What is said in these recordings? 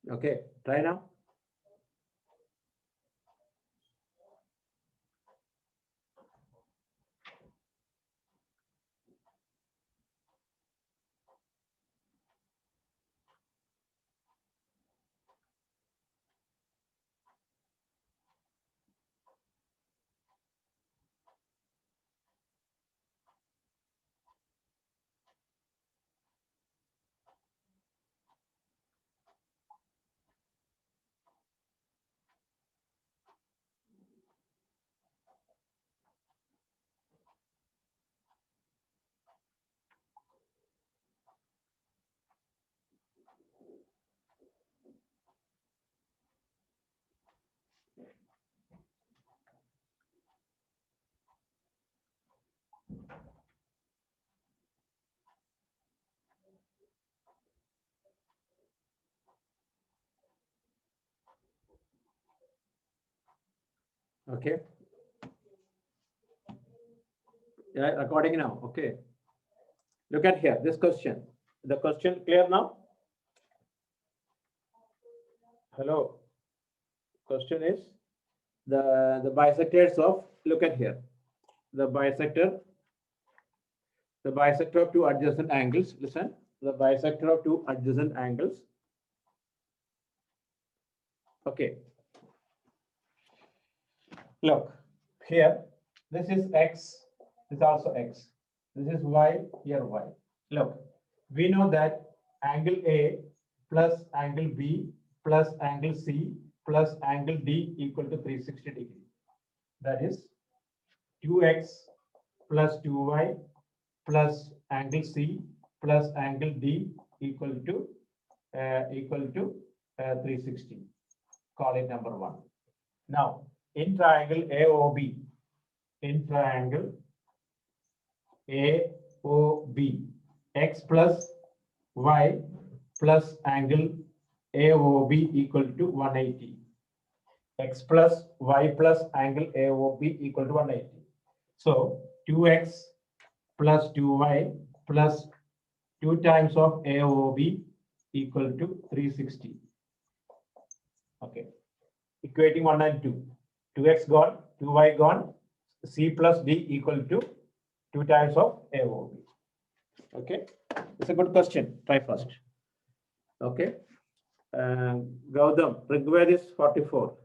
Okay, try now. Okay, yeah, recording now. Okay, look at here. This question. The question clear now? Hello. Question is the bisectors of. Look at here. The bisector of two adjacent angles. Listen. The bisector of two adjacent angles. Okay. Look here. This is x. This is also x. This is y. Here y. Look. We know that angle A plus angle B plus angle C plus angle D equal to 360 degree. That is 2x plus 2y plus angle C plus angle D equal to 360. Call it number one. Now, in triangle AOB, x plus y plus angle AOB equal to 180. X plus y plus angle AOB equal to 180. So 2x plus 2y plus 2 times of AOB equal to 360. Okay. Equating 1 and 2. 2x gone, 2y gone. C plus D equal to 2 times of AOB. Okay. It's a good question. Try first. Okay. Gautam, Rigved is 44.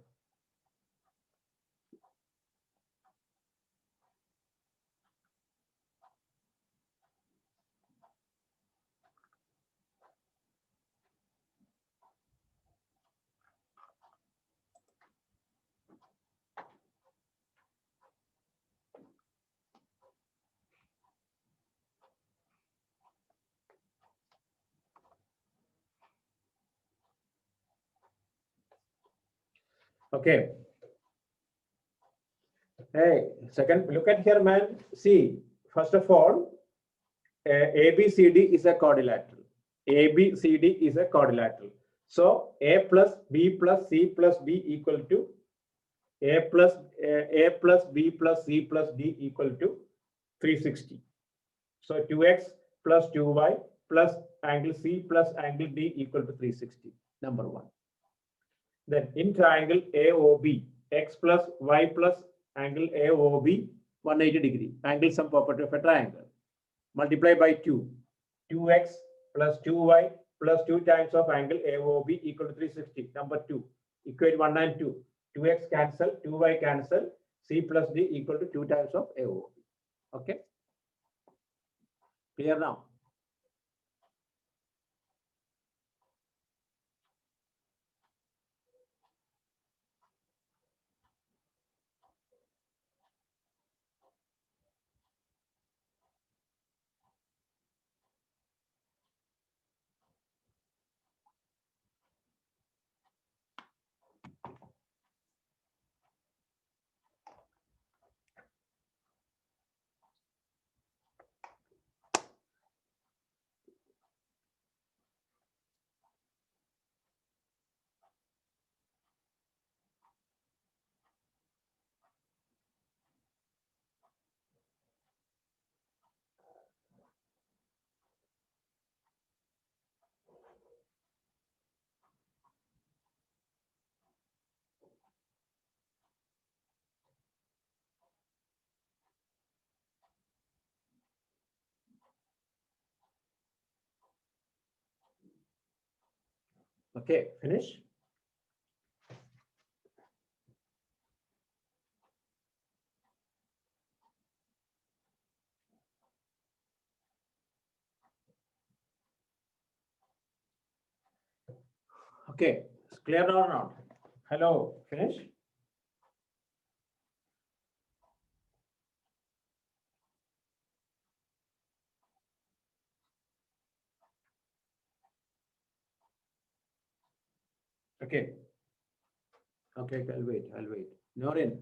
Okay. Hey, second, look at here, man. See, first of all, ABCD is a quadrilateral. ABCD is a quadrilateral. So A plus B plus C plus D equal to A plus B plus C plus D equal to 360. So 2x plus 2y plus angle C plus angle D equal to 360. Number one. Then in triangle AOB, x plus y plus angle AOB 180 degree. Angle sum property of a triangle. Multiply by 2. 2x plus 2y plus 2 times of angle AOB equal to 360. Number 2. Equate 1 and 2. 2x cancel, 2y cancel. C plus D equal to 2 times of AOB. Okay. Clear now? Okay, finish. Okay, it's clear or not? Hello, finish. Okay. Okay, I'll wait. I'll wait. Norin.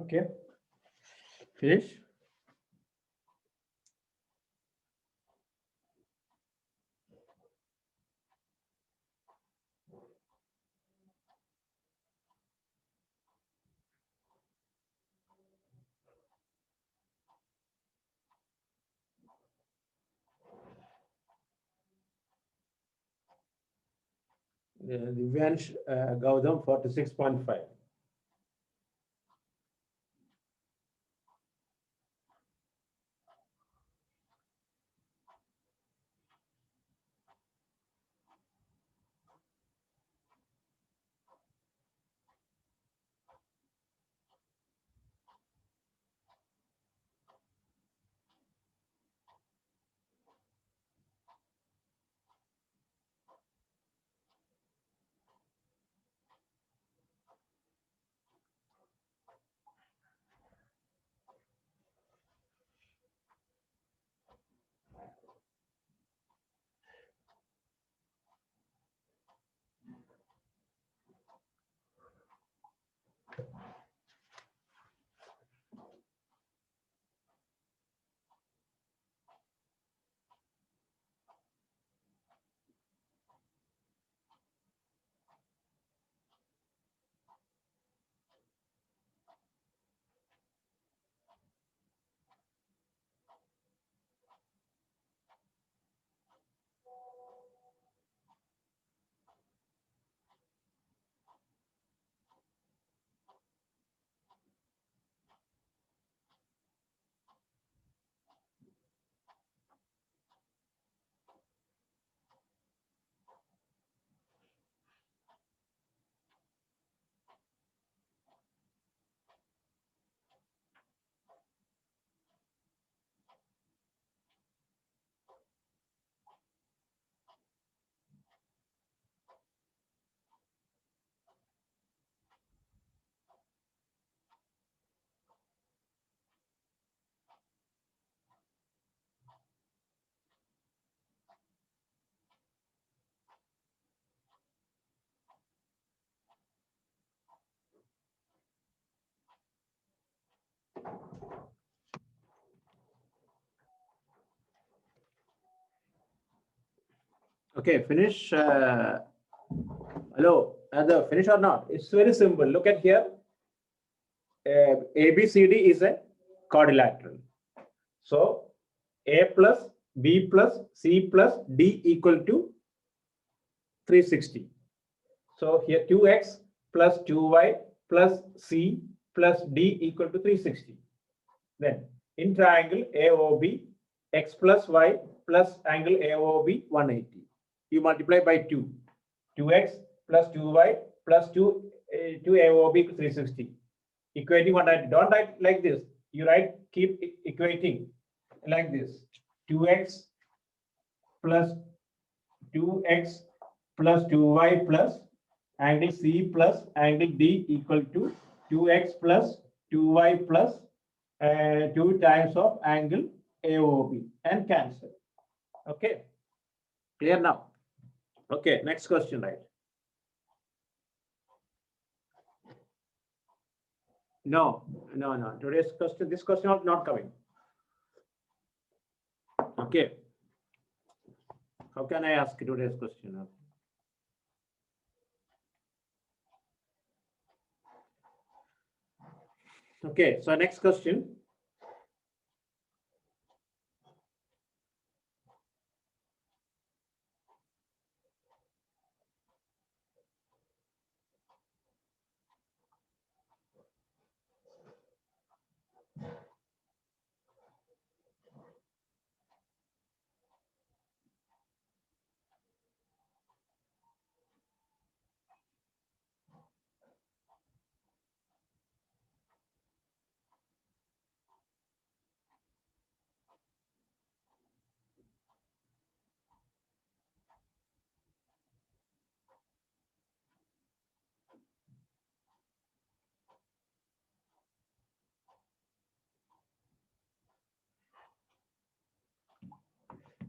Okay. Finish. Divyansh Gautam 46.5. Okay, finish. Hello, the finish or not? It's very simple. Look at here. ABCD is a quadrilateral. So A plus B plus C plus D equal to 360. So here 2x plus 2y plus C plus D equal to 360. Then in triangle AOB, x plus y plus angle AOB 180. You multiply by 2. 2x plus 2y plus 2 AOB 360. Equating 190. Don't write like this. You write, keep equating like this. 2x plus 2x plus 2y plus angle C plus angle D equal to 2x plus 2y plus 2 times of angle AOB and cancel. Okay, clear now? Okay, next question, right? No. Today's question, this question is not coming. Okay, How can I ask today's question? Okay, so next question.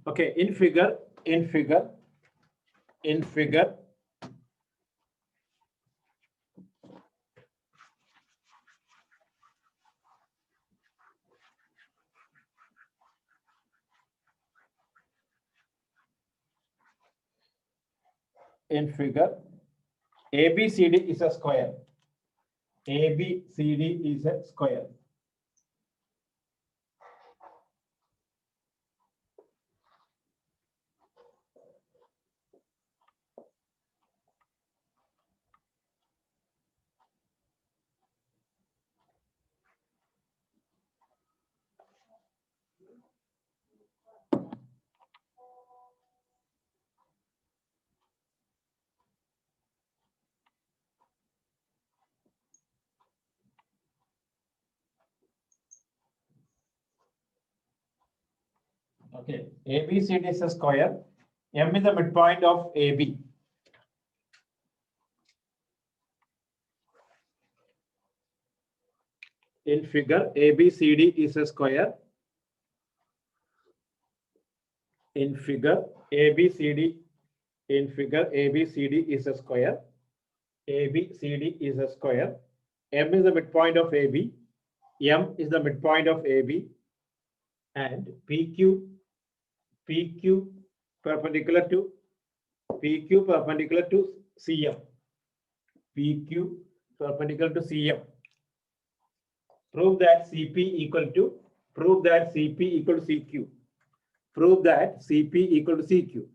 Okay, in figure, in figure, in figure, in figure, ABCD is a square. ABCD is a square. Okay, ABCD is a square. M is the midpoint of AB. In figure, ABCD is a square. In figure, ABCD, in figure, ABCD is a square. ABCD is a square. M is the midpoint of AB. M is the midpoint of AB. And PQ perpendicular to CM. PQ perpendicular to CM. Prove that CP equal to CQ. Prove that CP equal to CQ.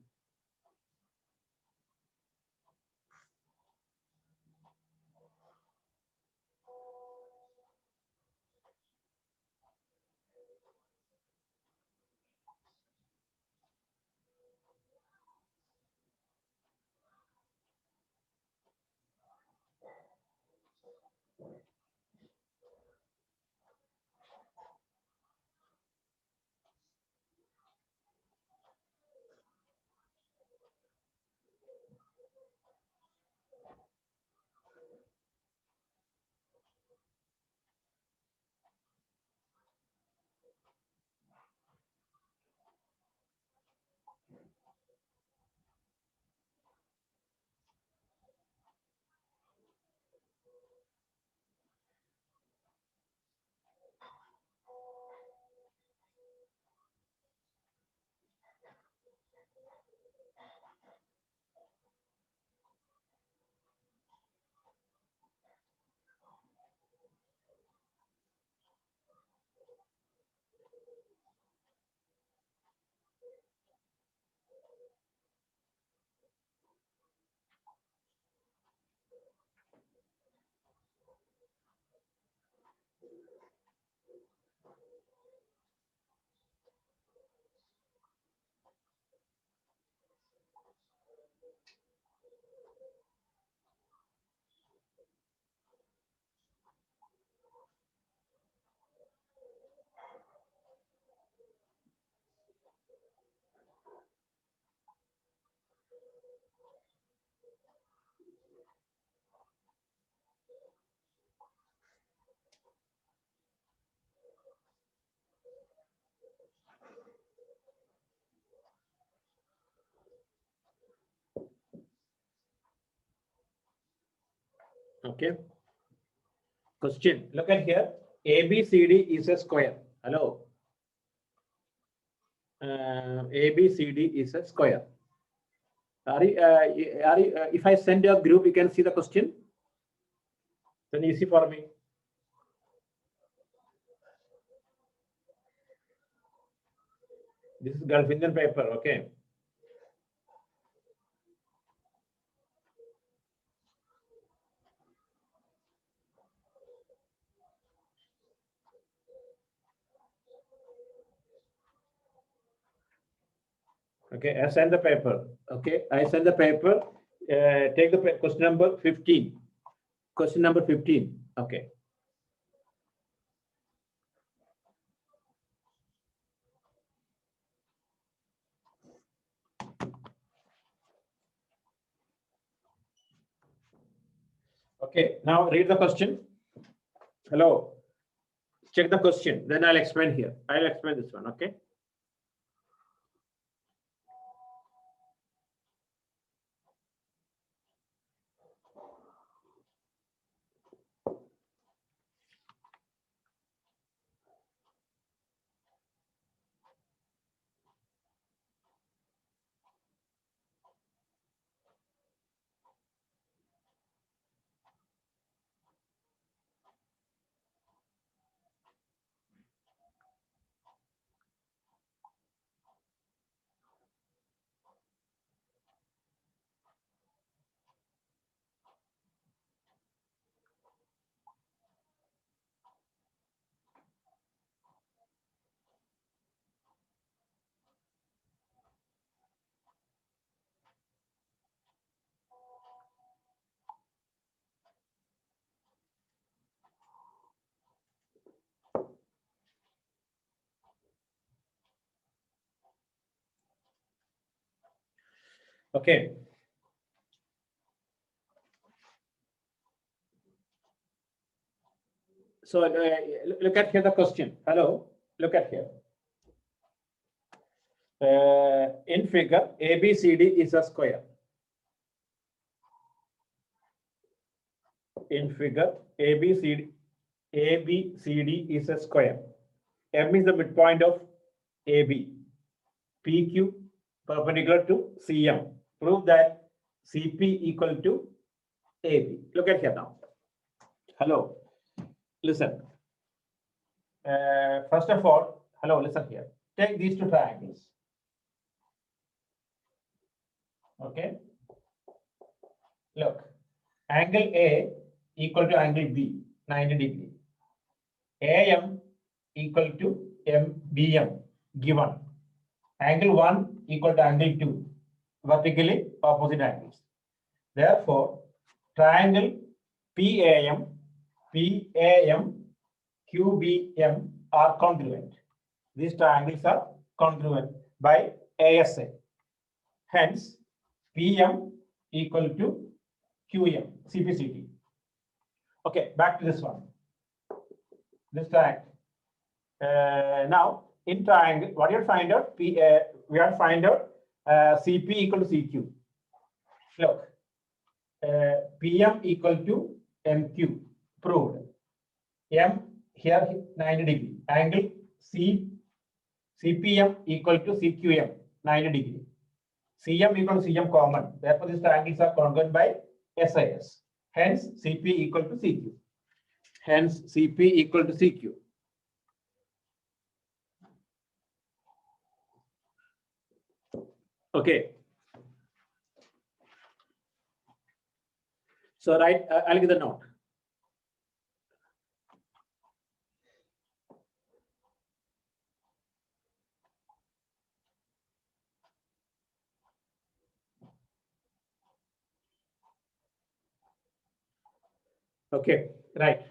Okay. Question. Look at here. ABCD is a square. Hello. ABCD is a square. If I send a group, you can see the question. Then easy for me. This is Gulf Indian paper, okay. Okay, I send the paper. Okay, I send the paper. Take the question number 15. Question number 15. Okay. Okay, now read the question. Hello. Check the question. Then I'll explain here. I'll explain this one. Okay. Okay. So look at here the question. Hello. Look at here. In figure, ABCD is a square. In figure, ABCD is a square. M is the midpoint of AB. PQ perpendicular to CM. Prove that CP equal to AB. Look at here now. Hello. Listen. First of all, hello, listen here. Take these two triangles. Okay. Look. Angle A equal to angle B, 90 degree. AM equal to BM given. Angle 1 equal to angle 2, vertically opposite angles. Therefore, triangle PAM, QBM are congruent. These triangles are congruent by ASA. Hence, PM equal to QM, CPCT. Okay, back to this one. This triangle. Now, in triangle, what you find out? We have find out CP equal to CQ. Look, PM equal to MQ. Proved. M here 90 degree. Angle CPM equal to CQM 90 degree. CM equal to CM common. Therefore, these triangles are congruent by SIS. Hence, CP equal to CQ. Hence, CP equal to CQ. Okay. So, right, I'll give the note. Okay, right.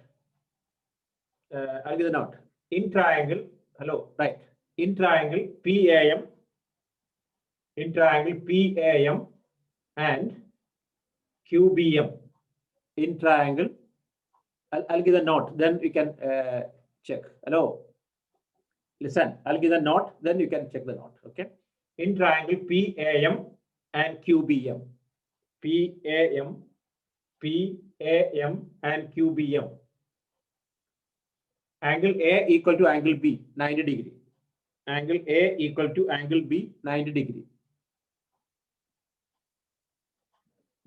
I'll give the note. In triangle, hello, right. In triangle PAM, and QBM. In triangle, I'll give the note, then we can check. Hello. Listen, I'll give the note, then you can check the note. Okay. In triangle PAM and QBM. PAM and QBM. Angle A equal to angle B, 90 degree. Angle A equal to angle B, 90 degree.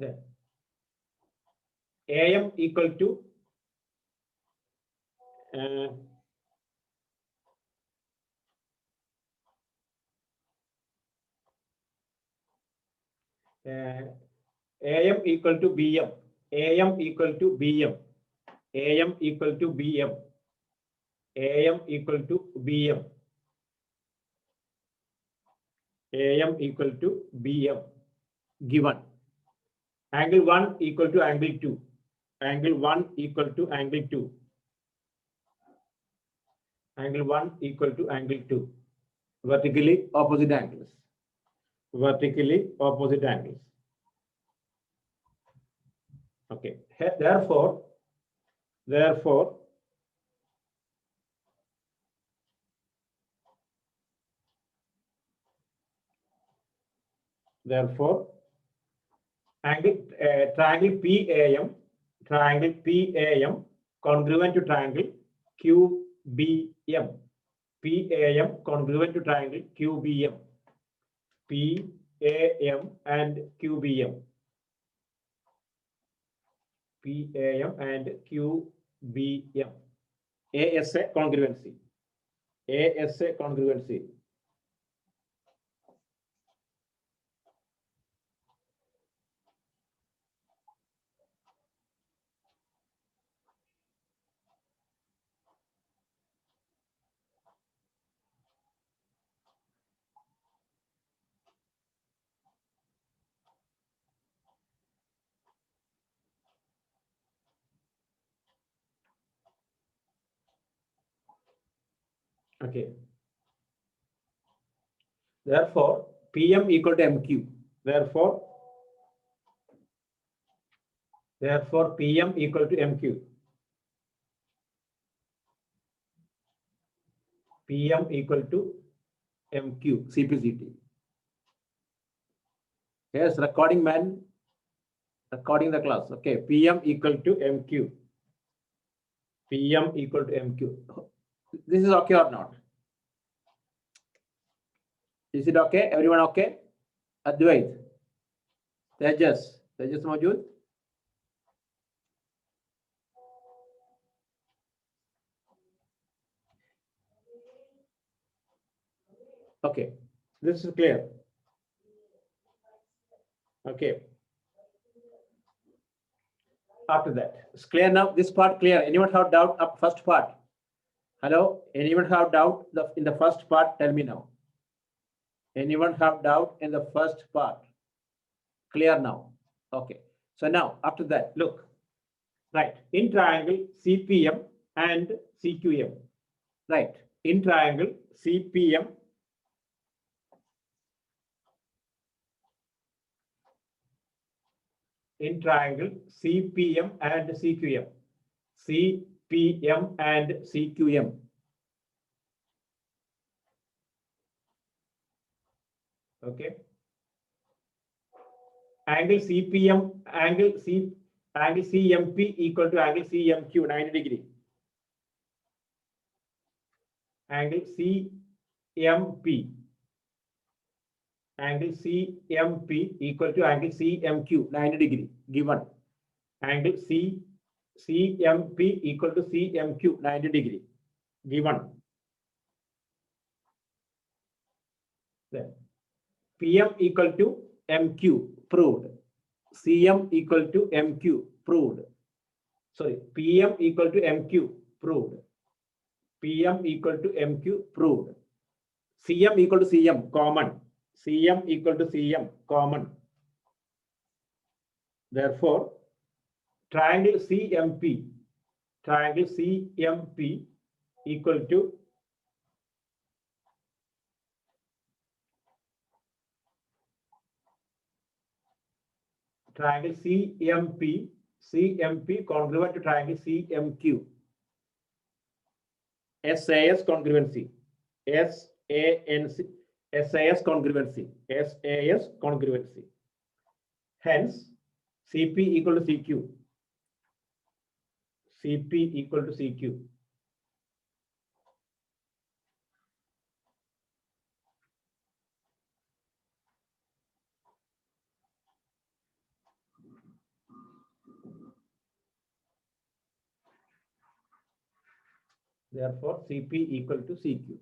Then AM equal to AM equal to BM, AM equal to BM, AM equal to BM, AM equal to BM, AM equal to BM given. Angle 1 equal to angle 2, angle 1 equal to angle 2, angle 1 equal to angle 2, vertically opposite angles, vertically opposite angles. Okay, therefore, angle triangle PAM, triangle PAM congruent to triangle QBM, PAM congruent to triangle QBM, PAM and QBM, PAM and QBM, ASA congruency, ASA congruency. Okay. Therefore, PM equal to MQ. Therefore, PM equal to MQ. PM equal to MQ, CPCT. Yes, recording man, recording the class. Okay, PM equal to MQ. PM equal to MQ. This is okay or not? Is it okay? Everyone okay? Advait, Tejas Majood? Okay, this is clear. Okay. After that, it's clear now. This part clear. Anyone have doubt up first part? Hello? Anyone have doubt in the first part? Tell me now. Anyone have doubt in the first part? Clear now. Okay. So now after that, look. Right. In triangle CPM and CQM. Right. In triangle CPM. In triangle CPM and CQM. CPM and CQM. Okay. Angle CPM, angle CMP equal to angle CMQ 90 degree. Angle CMP. Angle CMP equal to angle CMQ 90 degree given. Angle CMP equal to CMQ 90 degree given. Then PM equal to MQ proved. CM equal to MQ proved. Sorry, PM equal to MQ proved. PM equal to MQ proved. CM equal to CM common. CM equal to CM common. Therefore, triangle CMP equal to triangle CMP congruent to triangle CMQ. SAS congruency. SAS congruency. Hence, CP equal to CQ. CP equal to CQ. Therefore, Cp equal to Cq.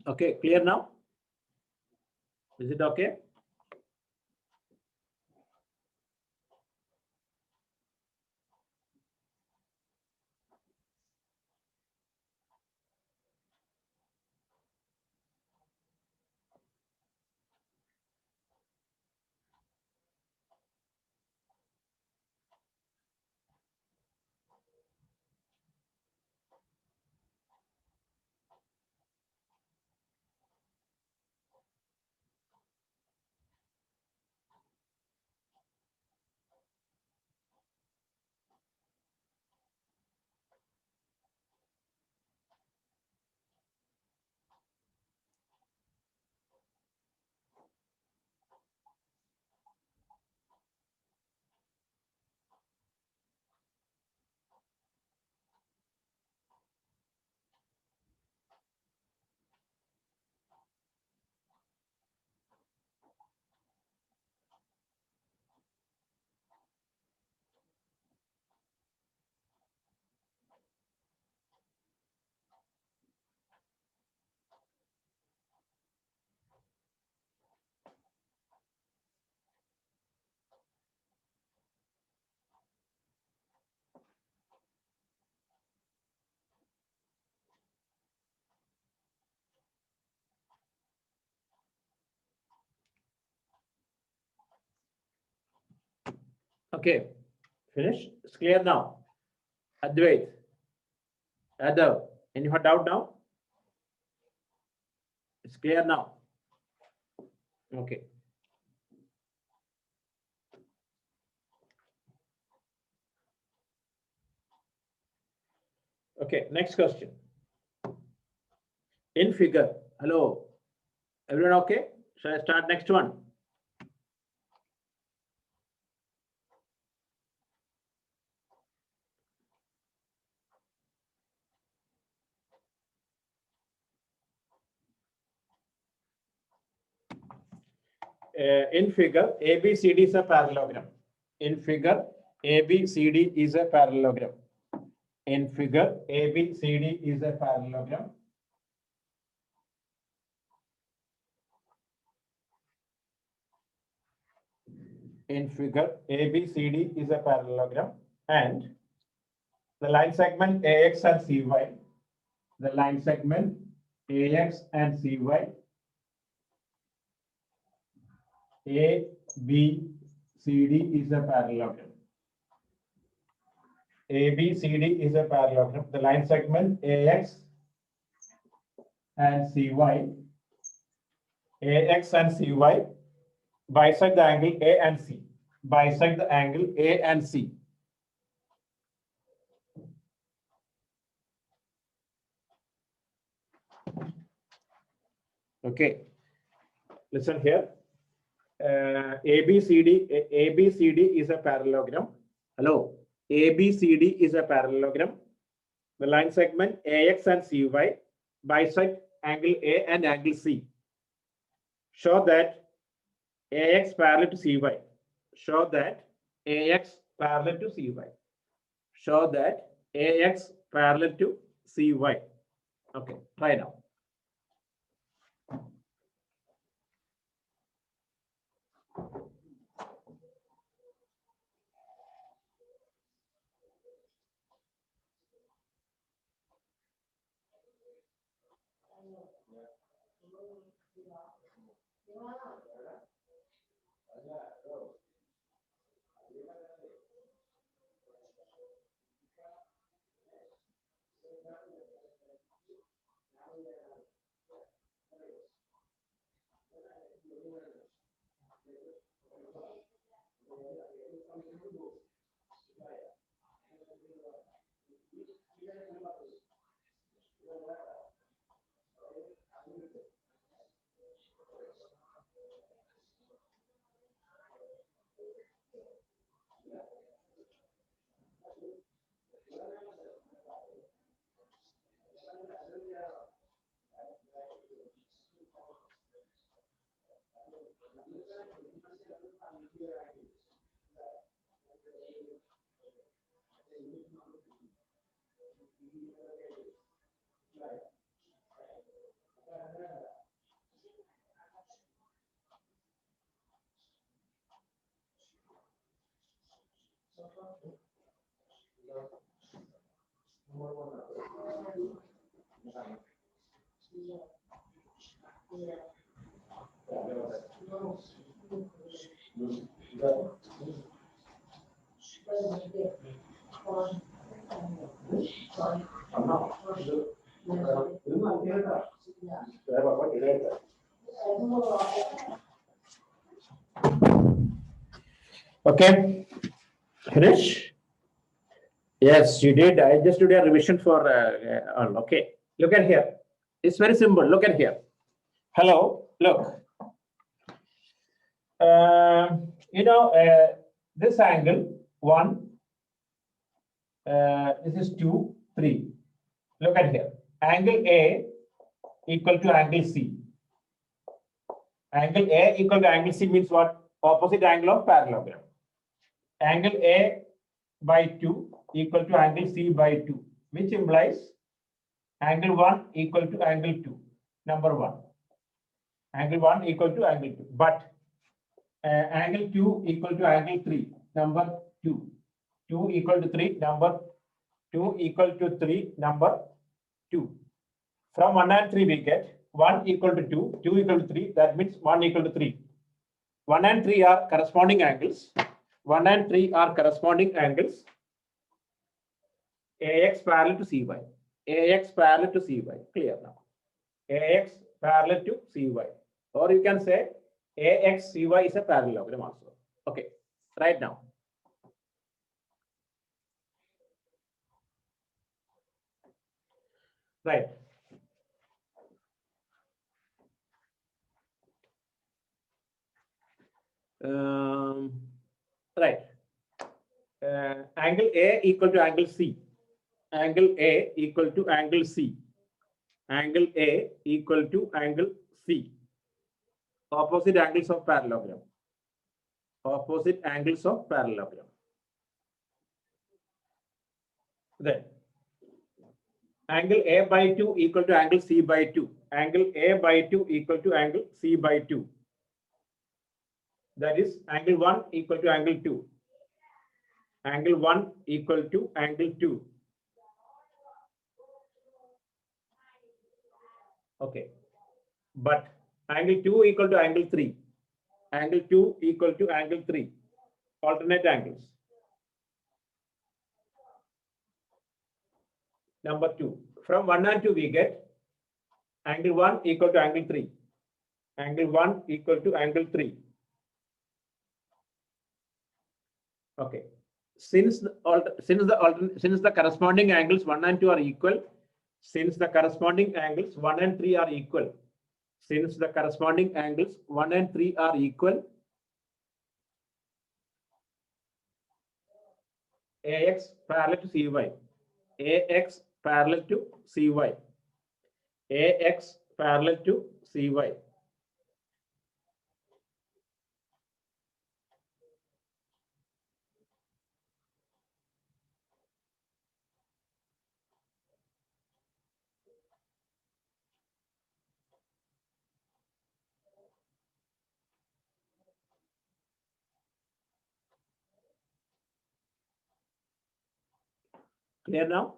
Okay, clear now? Is it okay? Okay, finish. It's clear now. Advait, Adav, any doubt now? It's clear now. Okay. Okay, next question. In figure, hello, everyone okay? Shall I start next one? In figure, ABCD is a parallelogram. In figure, ABCD is a parallelogram. In figure, ABCD is a parallelogram. In figure, ABCD is a parallelogram, and the line segment AX and CY, the line segment AX and CY, ABCD is a parallelogram. ABCD is a parallelogram. The line segment AX and CY, AX and CY bisect the angle A and C. Bisect the angle A and C. Okay, listen here. ABCD is a parallelogram. Hello, ABCD is a parallelogram. The line segment AX and CY bisect angle A and angle C. Show that AX parallel to CY. Show that AX parallel to CY. Show that AX parallel to CY. Okay, try now. Okay, finish. Yes, you did. I just did a revision for all. Okay, look at here. It's very simple. Look at here. Hello, look. This angle 1. This is 2, 3. Look at here. Angle A equal to angle C. Angle A equal to angle C means what? Opposite angle of parallelogram. Angle A by 2 equal to angle C by 2, which implies angle 1 equal to angle 2, number 1. Angle 1 equal to angle 2. But angle 2 equal to angle 3, number 2. 2 equal to 3, number 2 equal to 3, number 2. From 1 and 3 we get 1 equal to 2, 2 equal to 3, that means 1 equal to 3. 1 and 3 are corresponding angles. 1 and 3 are corresponding angles. AX parallel to CY. AX parallel to CY. Clear now. AX parallel to CY. Or you can say AX CY is a parallelogram also. Okay. Right now. Right. Right. Angle A equal to angle C. Angle A equal to angle C. Angle A equal to angle C. Opposite angles of parallelogram. Opposite angles of parallelogram. Then angle A by 2 equal to angle C by 2. Angle A by 2 equal to angle C by 2. That is angle 1 equal to angle 2. Angle 1 equal to angle 2. Okay. But angle 2 equal to angle 3. Angle 2 equal to angle 3. Alternate angles. Number 2. From 1 and 2 we get angle 1 equal to angle 3. Angle 1 equal to angle 3. Okay. Since the corresponding angles 1 and 2 are equal, since the corresponding angles 1 and 3 are equal, since the corresponding angles 1 and 3 are equal, AX parallel to CY. AX parallel to CY. AX parallel to CY. Clear now?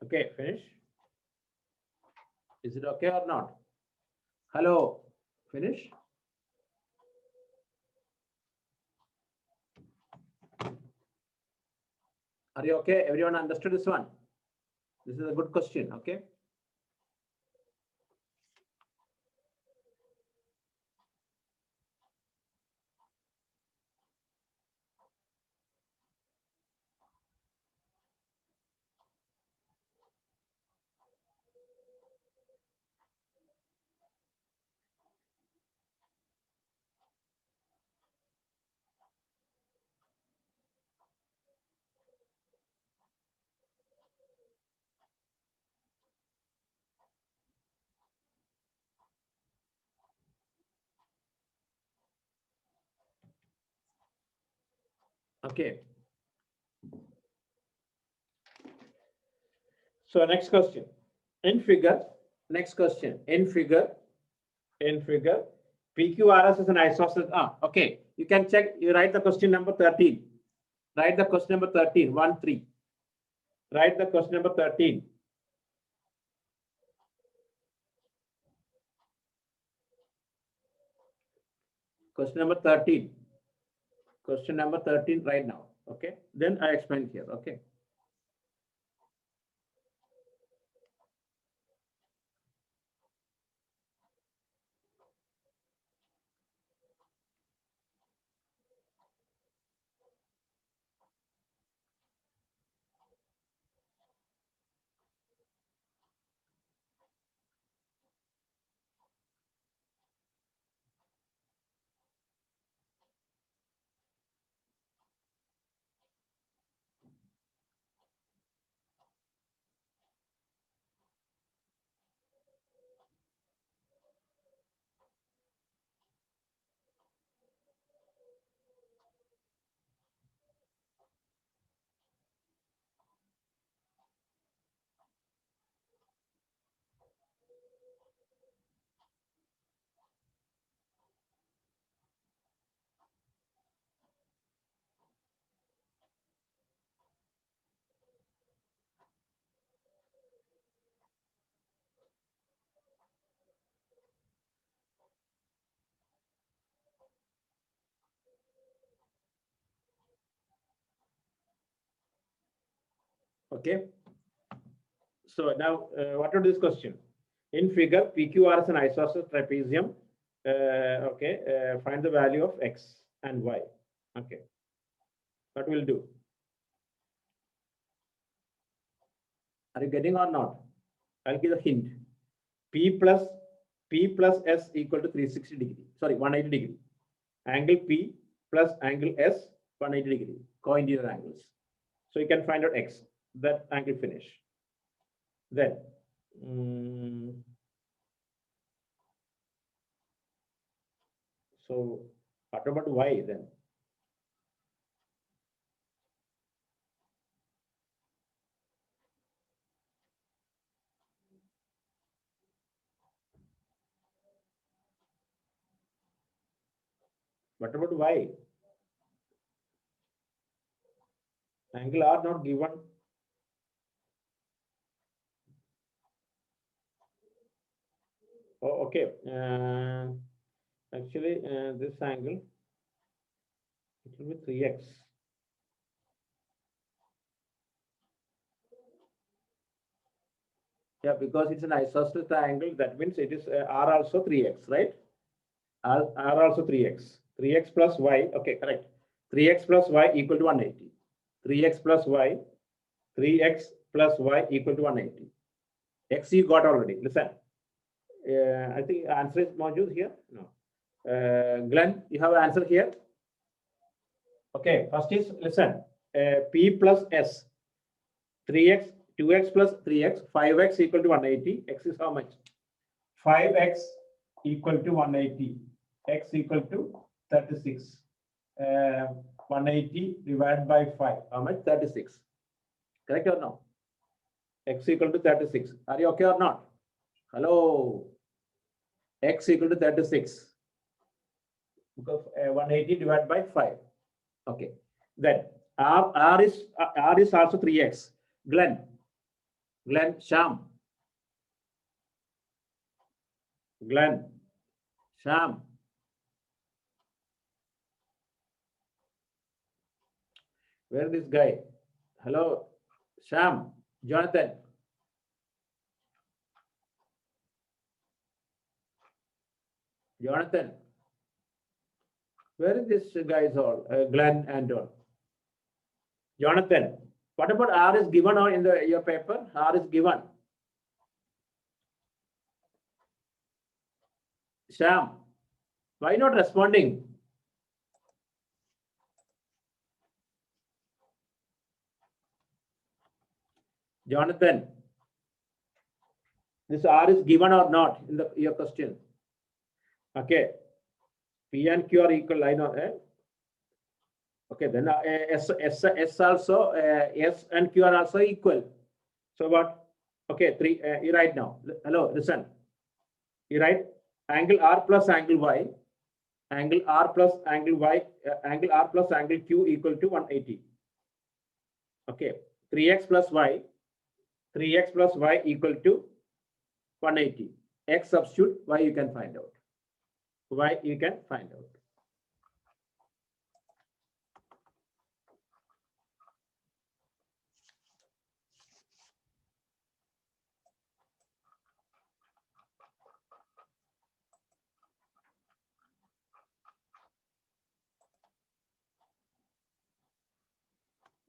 Okay, finish. Is it okay or not? Hello, finish. Are you okay? Everyone understood this one? This is a good question. Okay. Okay. So next question. In figure, next question. In figure, PQRS is an isosceles. Okay. You can check. You write the question number 13. Write the question number 13. 1, 3. Write the question number 13. Question number 13. Question number 13 right now. Okay. Then I explain here. Okay. Okay. So now, what are this question? In figure, PQR is an isosceles trapezium. Okay. Find the value of x and y. Okay. What we'll do? Are you getting or not? I'll give a hint. P plus S equal to 360 degree. Sorry, 180 degree. Angle P plus angle S, 180 degree. Co-interior angles. So you can find out x. That angle finish. Then, so what about y then? What about y? Angle are not given. Oh, okay. Actually, this angle, it will be 3x. Yeah, because it's an isosceles triangle, that means it is R also 3x, right? R also 3x. 3x plus y, okay, correct. 3x plus y equal to 180. 3x plus y, 3x plus y equal to 180. X you got already. Listen, I think answer is modules here. No. Glenn, you have an answer here? Okay, first is, listen, P plus S, 3x, 2x plus 3x, 5x equal to 180. X is how much? 5x equal to 180. X equal to 36. 180 divided by 5. How much? 36. Correct or no? X equal to 36. Are you okay or not? Hello. X equal to 36. Because 180 divided by 5. Okay. Then R is also 3x. Glenn, Sham. Glenn, Sham. Where is this guy? Hello, Sham, Jonathan. Jonathan, where is this guys all? Glenn and all. Jonathan, what about R is given or in your paper? R is given. Sham, why not responding? Jonathan, this R is given or not in your question? Okay, P and Q are equal. I know. Okay, then S also S and Q are also equal. So what? Okay, three. You write now. Hello, listen. You write angle R plus angle Y. Angle R plus angle Y. Angle R plus angle Q equal to 180. Okay, 3x plus Y. 3x plus Y equal to 180. X substitute, Y you can find out. Y you can find out.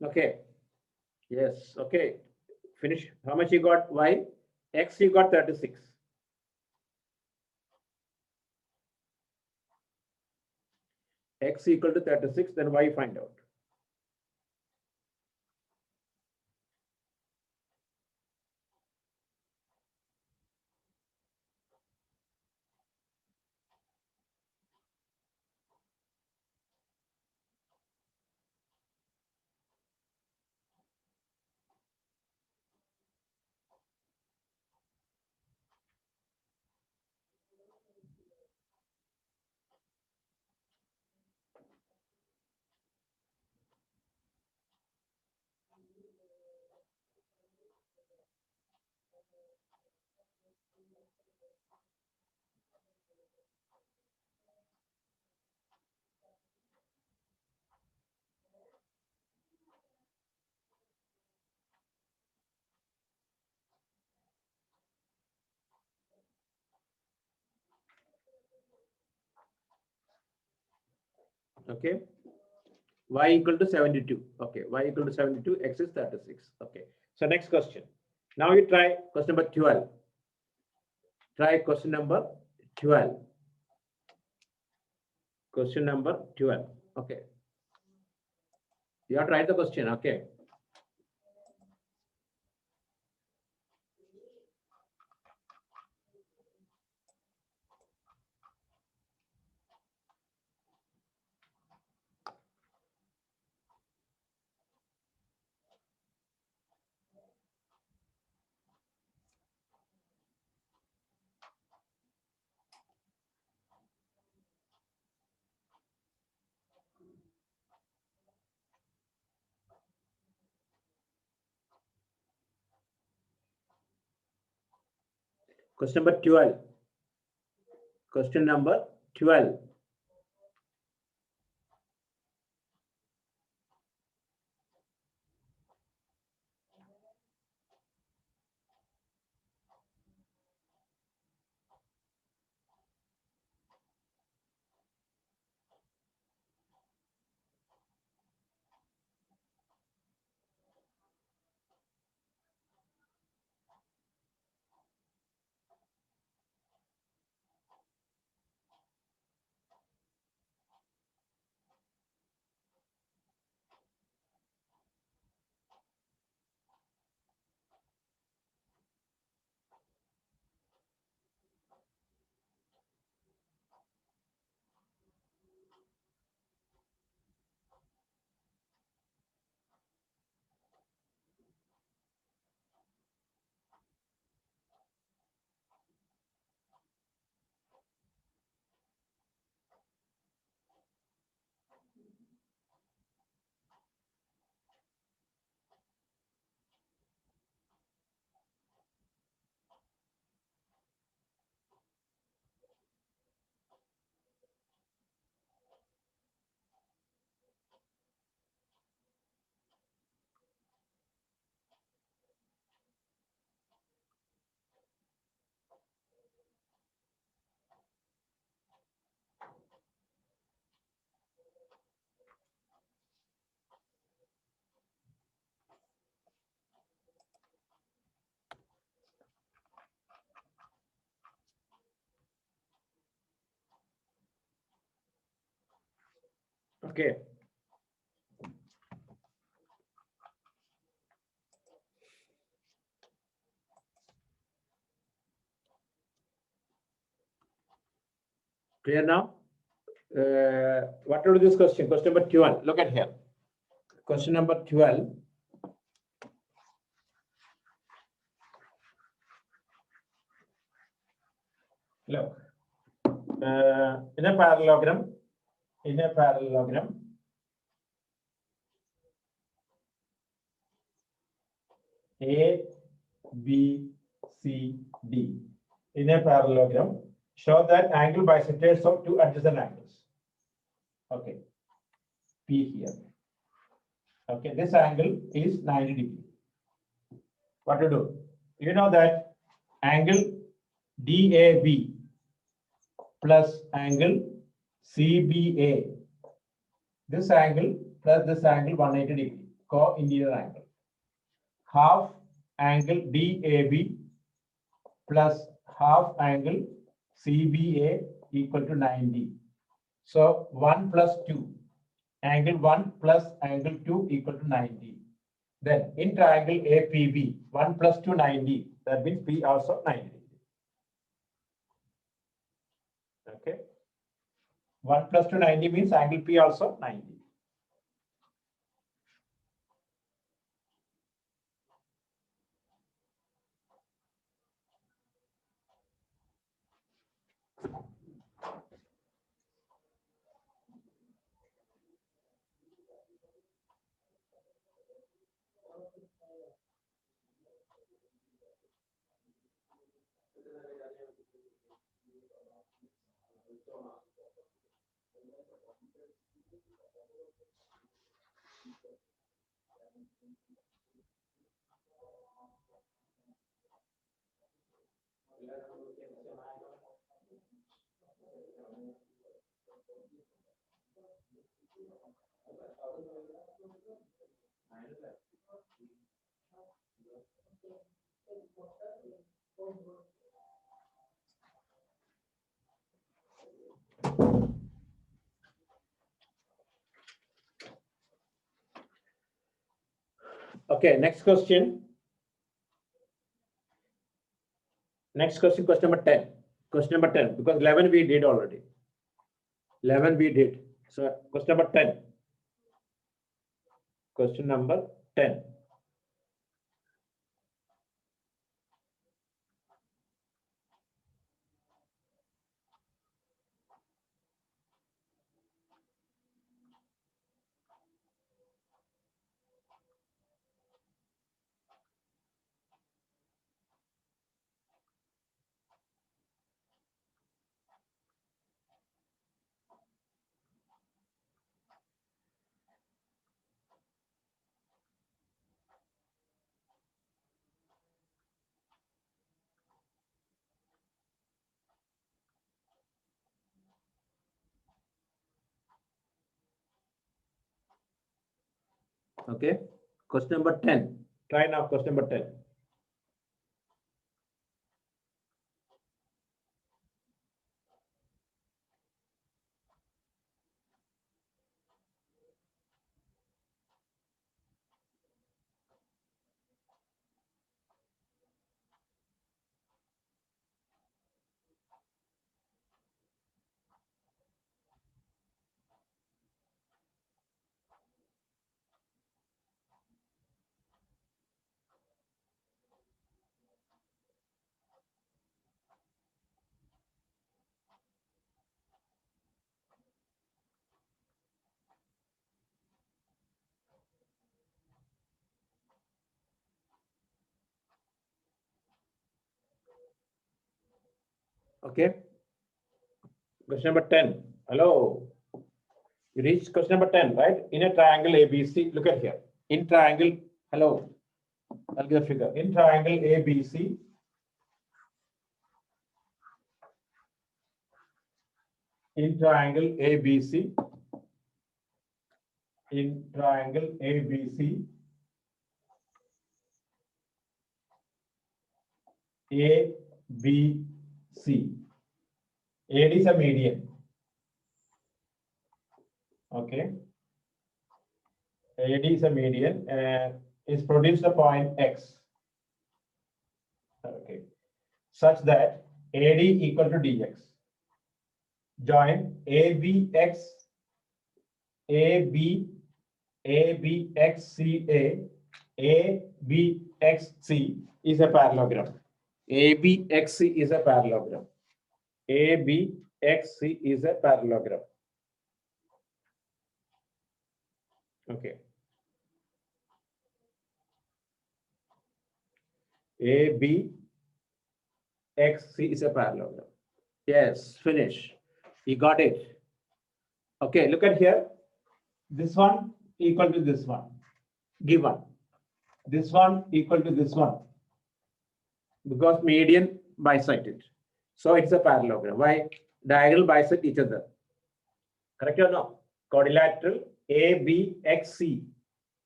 Okay. Yes. Okay. Finish. How much you got? Y. X you got 36. X equal to 36. Then Y find out. Okay. Y equal to 72. Okay. Y equal to 72. X is 36. Okay. So next question. Now you try question number 12. Try question number 12. Question number 12. Okay. You have tried the question. Okay. Question number 12. Question number 12. Okay. Clear now? What will this question? Question number 12. Look at here. Question number 12. Look. In a parallelogram, A, B, C, D. In a parallelogram, show that angle bisectors of two adjacent angles. Okay. P here. Okay, this angle is 90 degree. What to do? You know that angle DAB plus angle CBA. This angle plus this angle 180 degree, co-interior angle. Half angle DAB plus half angle CBA equal to 90. So 1 plus 2. Angle 1 plus angle 2 equal to 90. Then in triangle APB, 1 plus 2, 90. That means P also 90. Okay. 1 plus 2, 90 means angle P also 90. Okay, next question. Next question, question number 10. Question number 10, because 11 we did already. 11 we did. So question number 10. Question number 10. Okay. Question number 10. Try now question number 10. Okay. Question number 10. Hello. You reached question number 10, right? In a triangle ABC, look at here. In triangle, hello. I'll give a figure. In triangle ABC, in triangle ABC, in triangle ABC, ABC. AD is a median. Okay. AD is a median and is produced a point X. Okay. Such that AD equal to DX. Join ABX, AB, ABXCA, ABXC is a parallelogram. ABXC is a parallelogram. ABXC is a parallelogram. Okay. ABXC is a parallelogram. Yes, finish. You got it. Okay, look at here. This one equal to this one, given. This one equal to this one, because median bisected. So it's a parallelogram. Why? Diagonal bisect each other. Correct or no? Quadrilateral ABXC.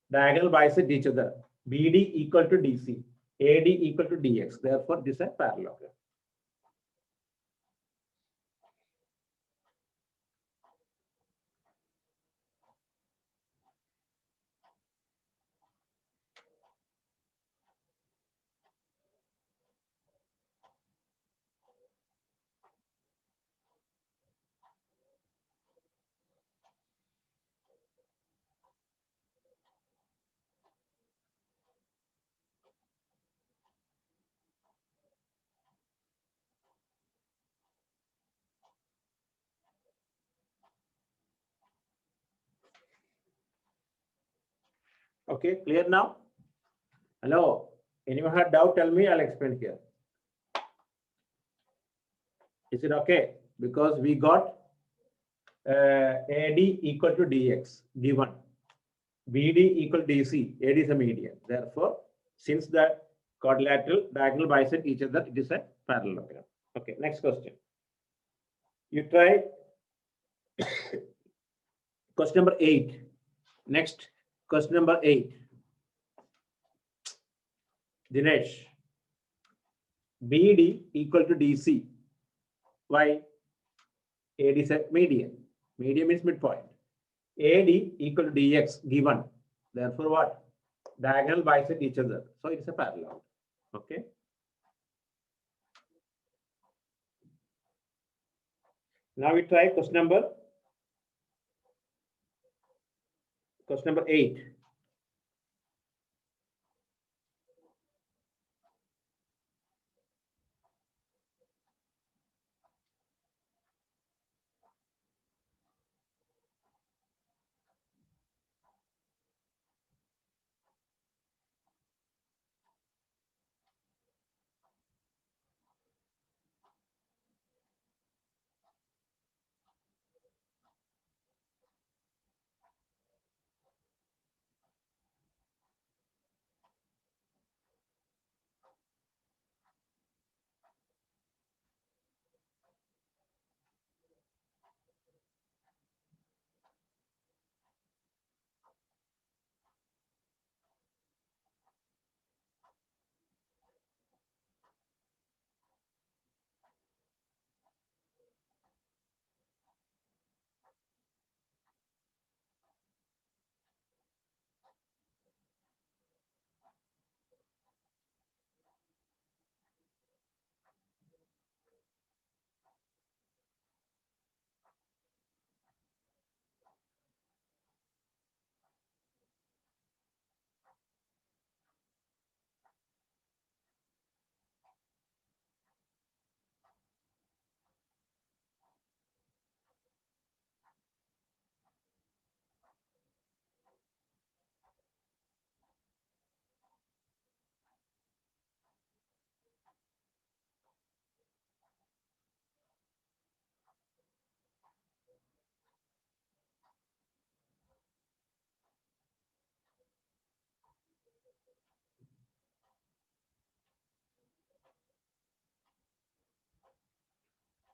Diagonal bisect each other. BD equal to DC. AD equal to DX. Therefore, this is a parallelogram. Okay, clear now? Hello. Anyone had doubt? Tell me, I'll explain here. Is it okay? Because we got AD equal to DX given. BD equal to DC. AD is a median. Therefore, since the quadrilateral diagonal bisect each other, it is a parallelogram. Okay, next question. You try question number 8. Next, question number 8. Dinesh. BD equal to DC. Why? AD is a median. Median means midpoint. AD equal to DX given. Therefore, what? Diagonal bisect each other. So it's a parallel. Okay. Now we try question number 8.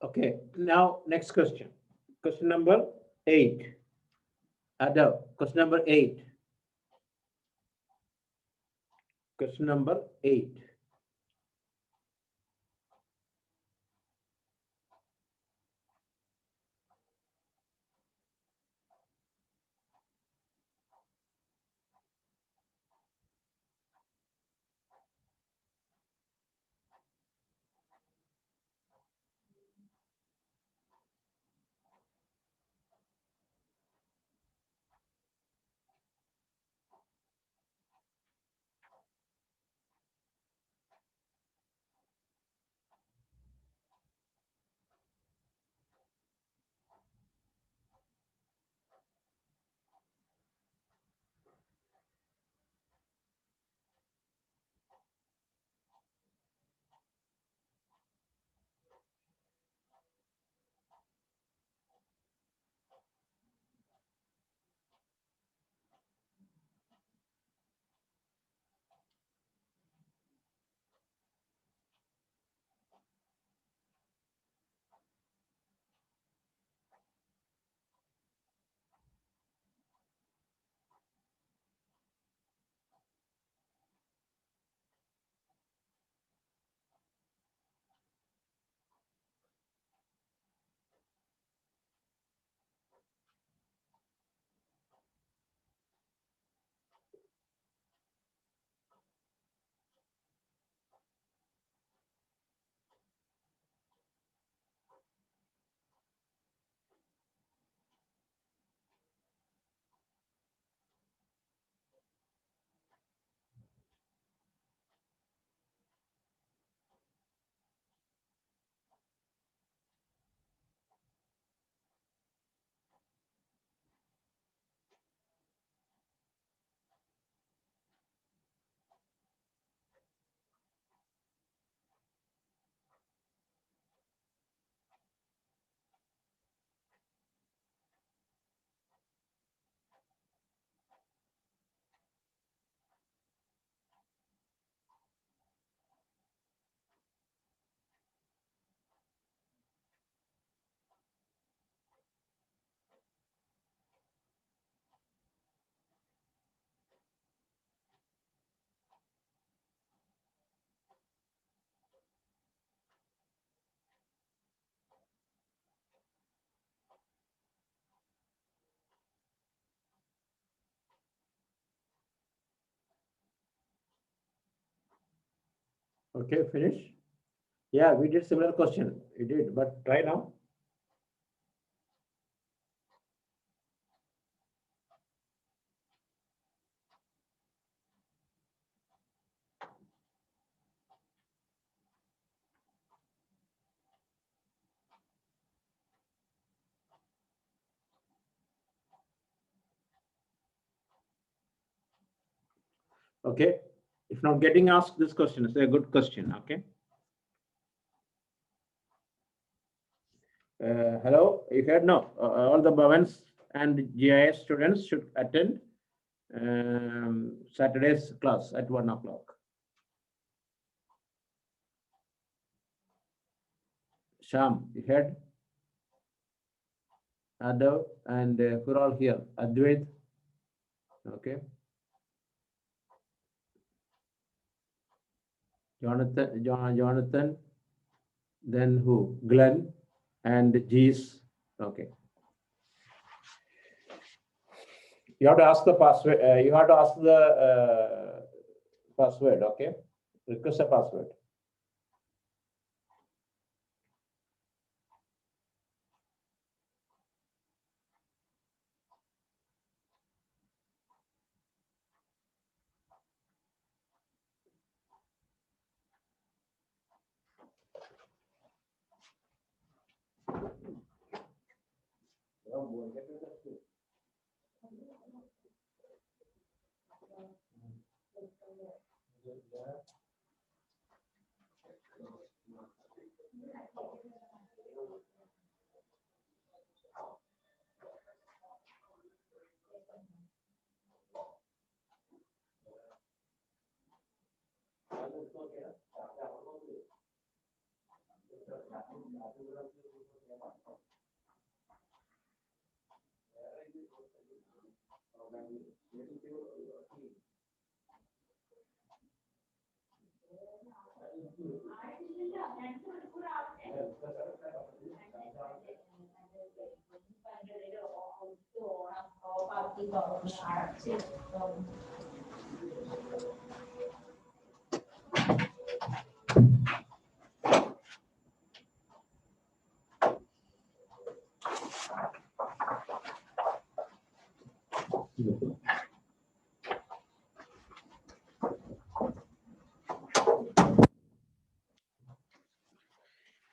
Okay. Now next question. Question number 8. Adav, question number 8. Question number 8. Okay, finish. Yeah, we did similar question. We did, but try now. Okay. If not getting asked this question, it's a good question. Okay. Hello, you heard no? All the Bhavans and GIS students should attend Saturday's class at 1 o'clock. Sham, you heard? Adav and who are all here? Advait. Okay. Jonathan. Then who? Glenn and Jees. Okay. You have to ask the password. You have to ask the password. Okay. Request a password.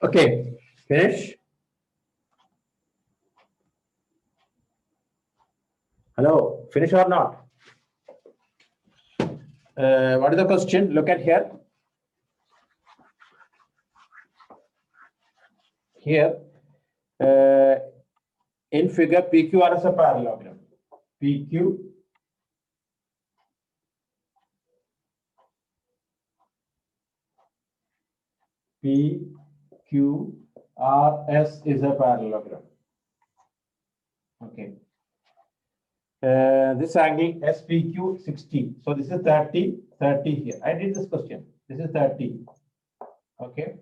Okay, finish. Hello, finish or not? What is the question? Look at here. Here, in figure, PQR is a parallelogram. PQ PQRS is a parallelogram. Okay. This angle SPQ 60. So this is 30, 30 here. I did this question. This is 30. Okay.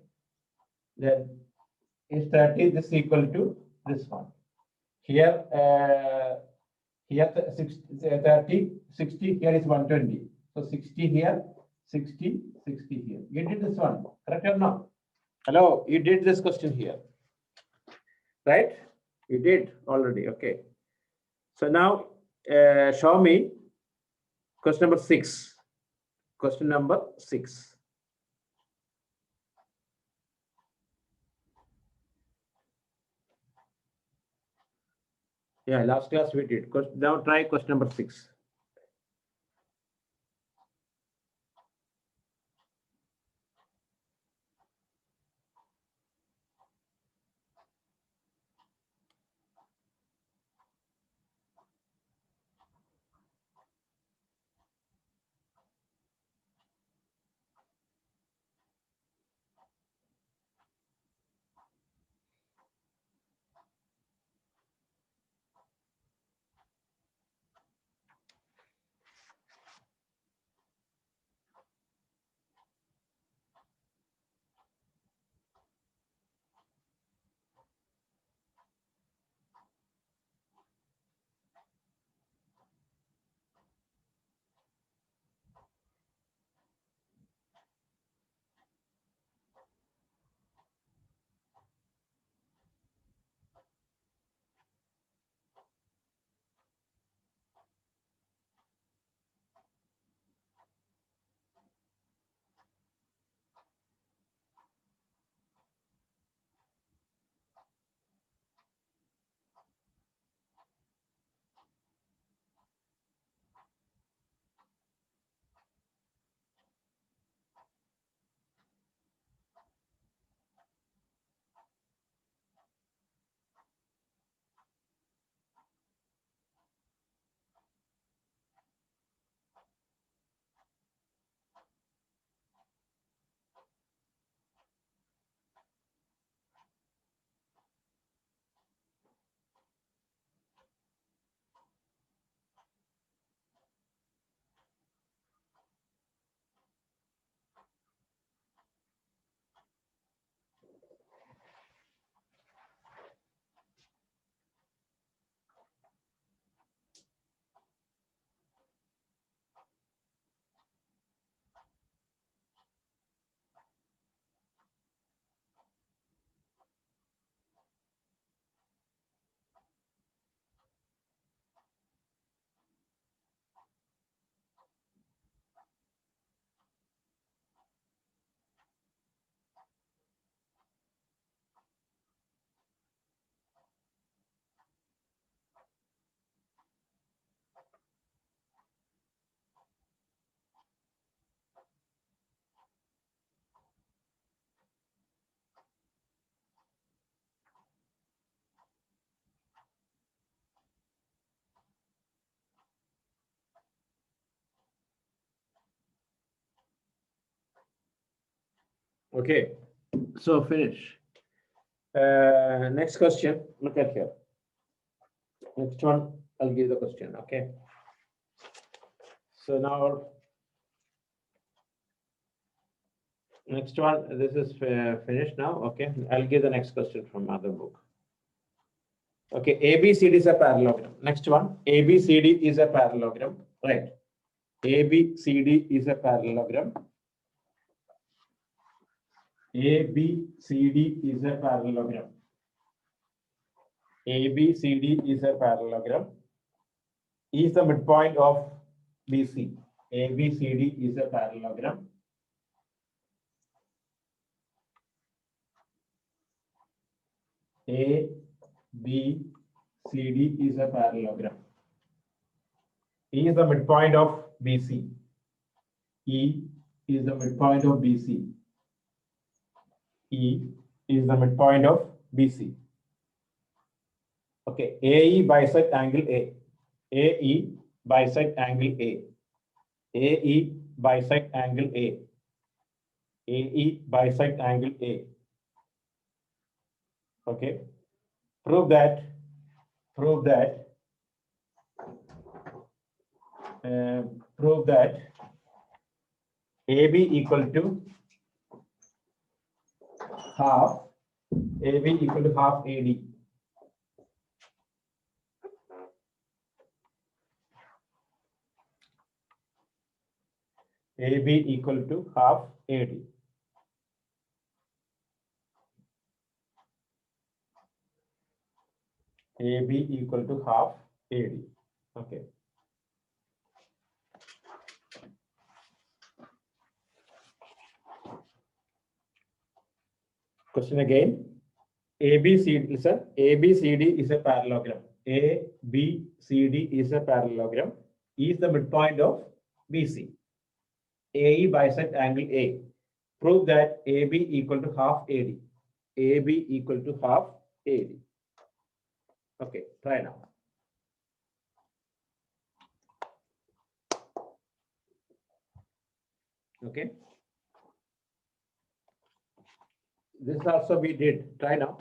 Then is 30 this equal to this one? Here, here 30, 60, here is 120. So 60 here, 60, 60 here. You did this one, correct or not? Hello, you did this question here, right? You did already, okay. So now show me question number 6. Question number 6. Yeah, last class we did. Now try question number 6. Okay, so finish. Next question. Look at here. Next one, I'll give the question. Okay. So now, next one. This is finished now. Okay, I'll give the next question from other book. Okay, ABCD is a parallelogram. Next one, ABCD is a parallelogram. Right. ABCD is a parallelogram. ABCD is a parallelogram. ABCD is a parallelogram. E is the midpoint of BC. ABCD is a parallelogram. ABCD is a parallelogram. E is the midpoint of BC. E is the midpoint of BC. E is the midpoint of BC. Okay, AE bisect angle A. AE bisect angle A. AE bisect angle A. AE bisect angle A. Okay. Prove that AB equal to half AB equal to half AD. AB equal to half AD. AB equal to half AD. Okay. Question again. ABCD, listen, ABCD is a parallelogram. ABCD is a parallelogram. E is the midpoint of BC. AE bisect angle A. Prove that AB equal to half AD. AB equal to half AD. Okay, try now. Okay. This also we did. Try now.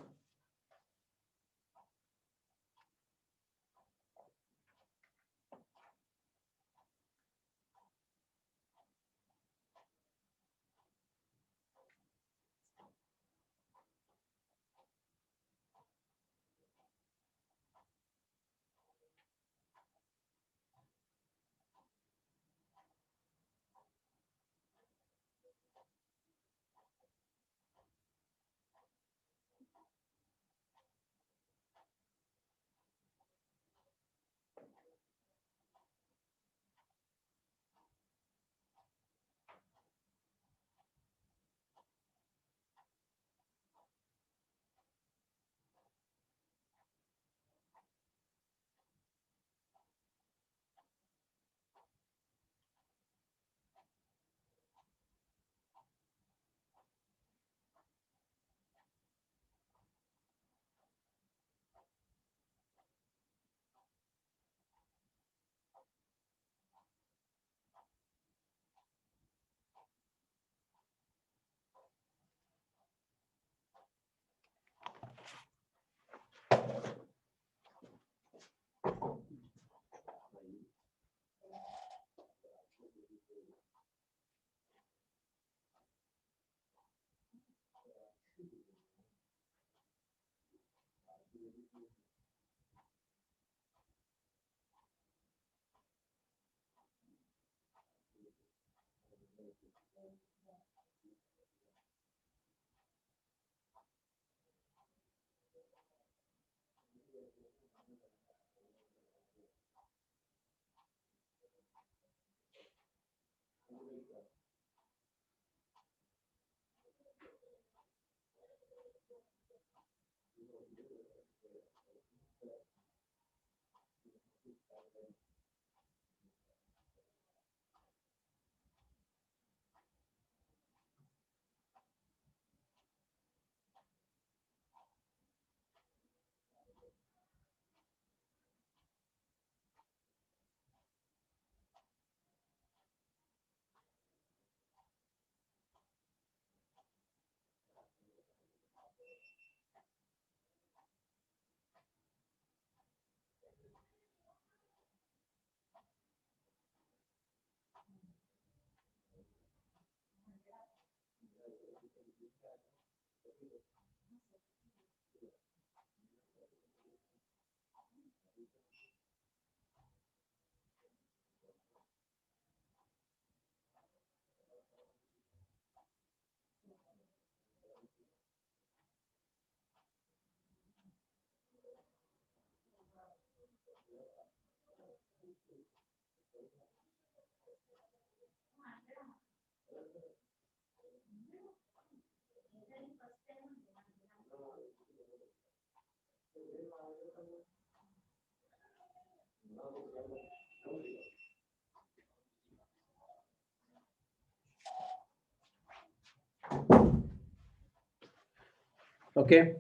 Okay.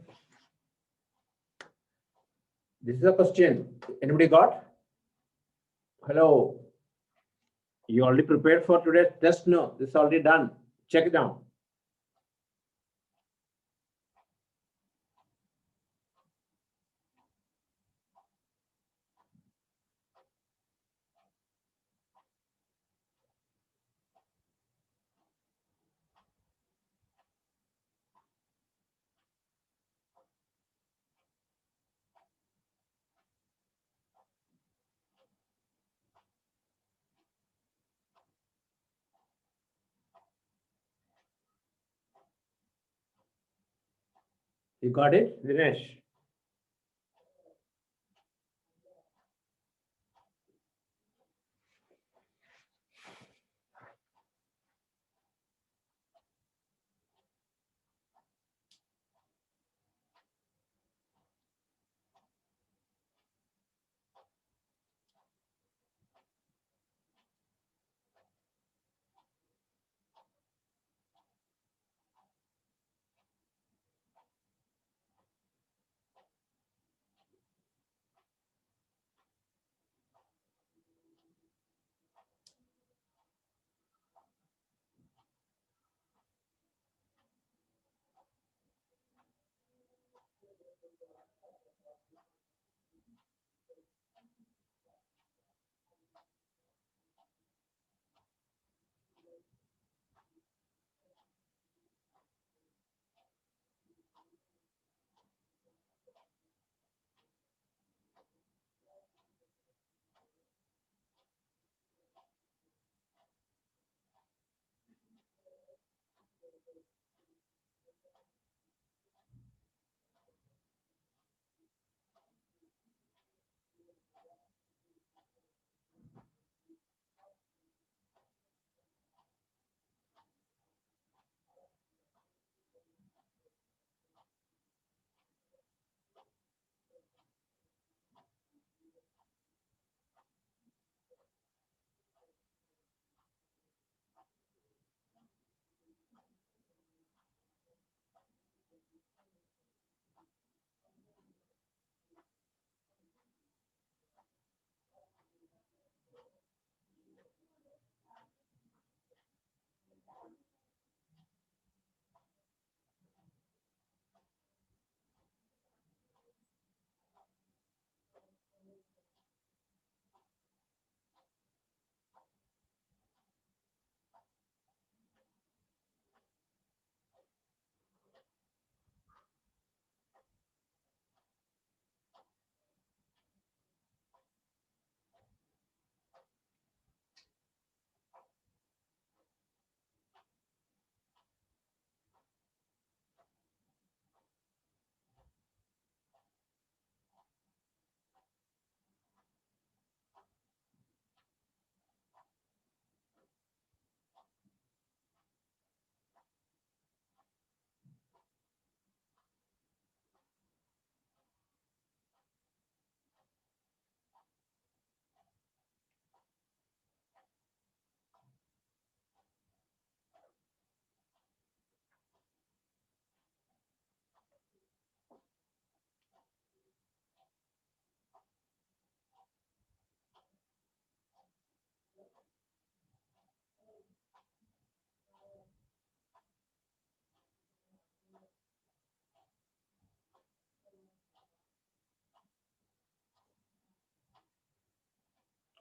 This is a question. Anybody got? Hello. You already prepared for today's test? No, this is already done. Check it down. You got it, Dinesh?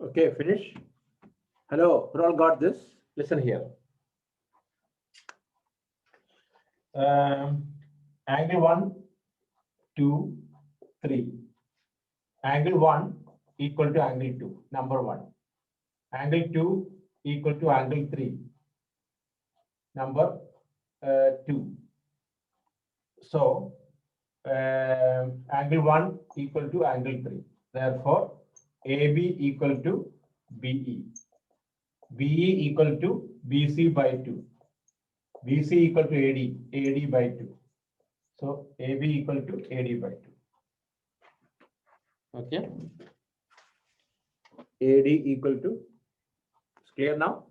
Okay, finish. Hello, who all got this? Listen here. angle 1, 2, 3. Angle 1 equal to angle 2, number 1. Angle 2 equal to angle 3, number 2. So, angle 1 equal to angle 3. Therefore, AB equal to BE. BE equal to BC by 2. BC equal to AD, AD by 2. So, AB equal to AD by 2. Okay. AD equal to, it's clear now?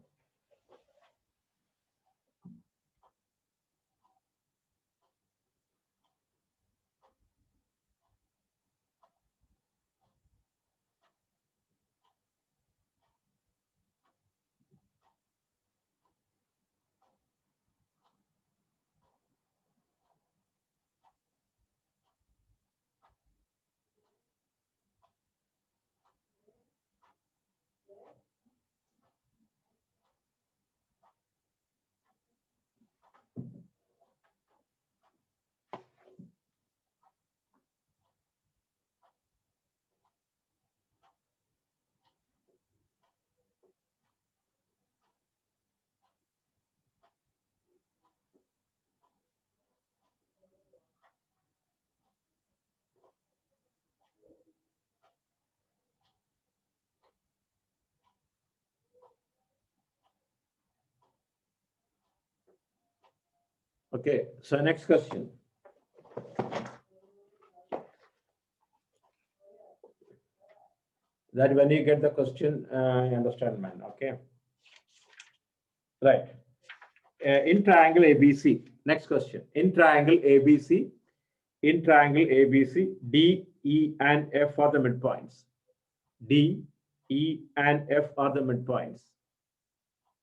Okay, so next question. That when you get the question, you understand, man. Okay. Right. In triangle ABC. Next question. In triangle ABC, D, E, and F are the midpoints. D, E, and F are the midpoints.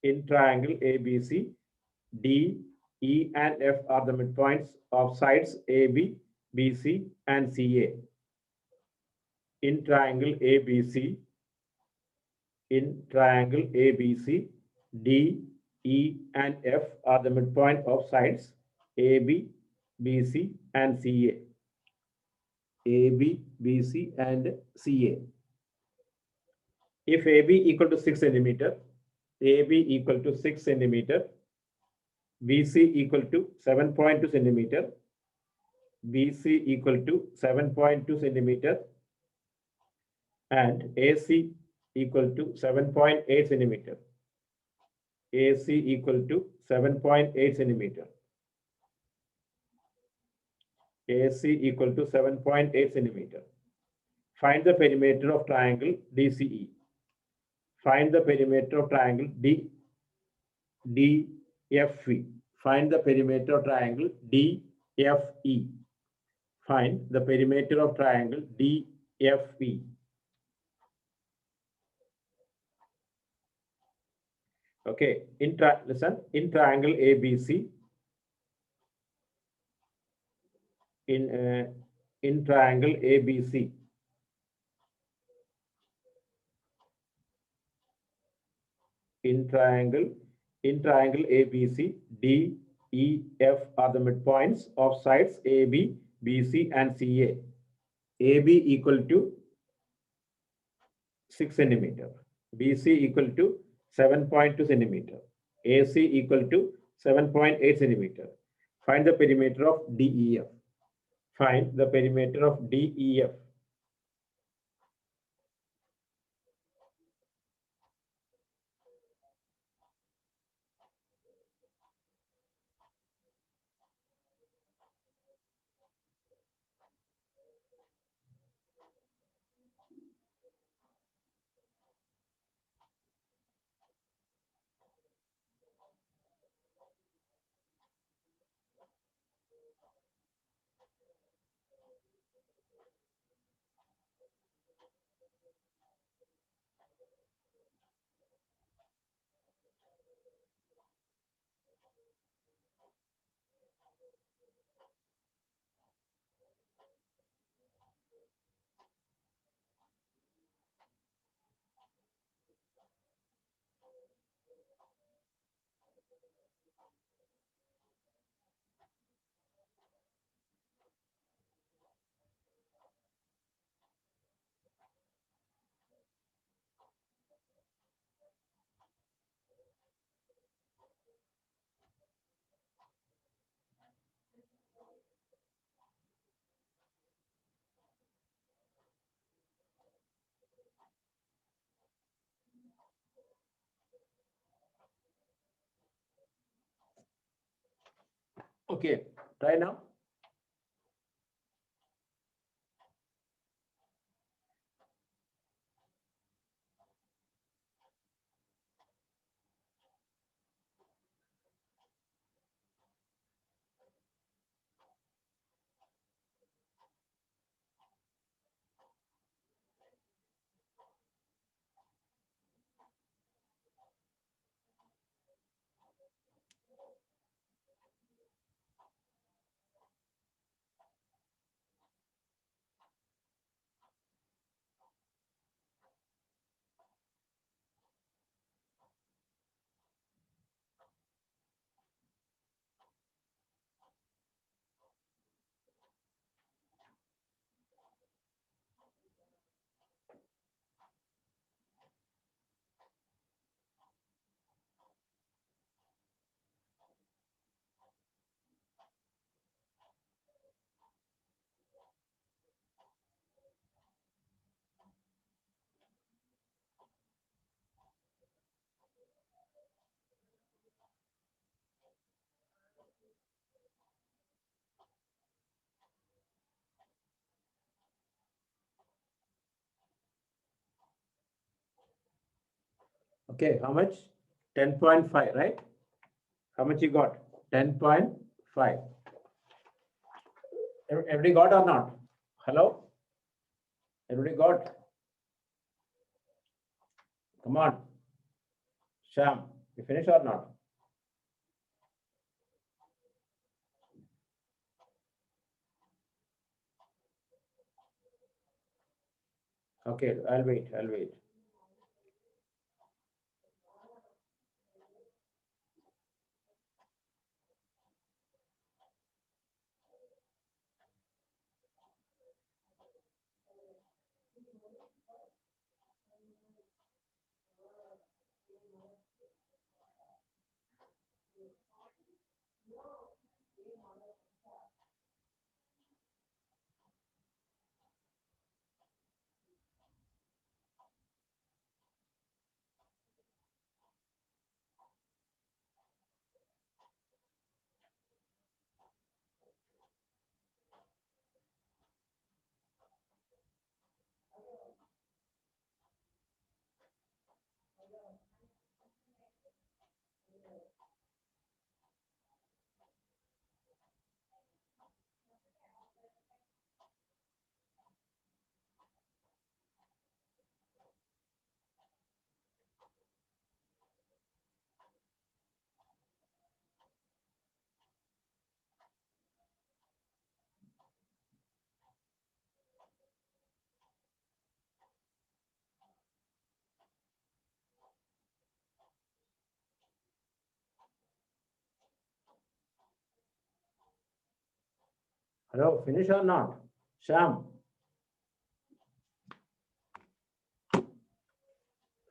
In triangle ABC, D, E, and F are the midpoints of sides AB, BC, and CA. In triangle ABC, D, E, and F are the midpoint of sides AB, BC, and CA. AB, BC, and CA. If AB equal to 6 centimeter, AB equal to 6 centimeter, BC equal to 7.2 centimeter, BC equal to 7.2 centimeter, and AC equal to 7.8 centimeter. AC equal to 7.8 centimeter. AC equal to 7.8 centimeter. Find the perimeter of triangle DCE. Find the perimeter of triangle DFE. Find the perimeter of triangle DFE. Find the perimeter of triangle DFE. Okay, listen, in triangle ABC, in triangle ABC, in triangle ABC, D, E, F are the midpoints of sides AB, BC, and CA. AB equal to 6 centimeter, BC equal to 7.2 centimeter, AC equal to 7.8 centimeter. Find the perimeter of DEF. Find the perimeter of DEF. Okay, try now. Okay, how much? 10.5, right? How much you got? 10.5. Everybody got or not? Hello? Everybody got? Come on. Sham, you finish or not? Okay, I'll wait. I'll wait. Hello, finish or not? Sham.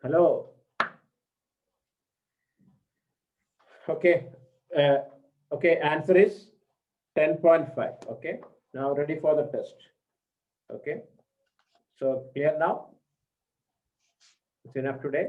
Hello. Okay. Okay, answer is 10.5. Okay. Now ready for the test. Okay. So clear now? It's enough today.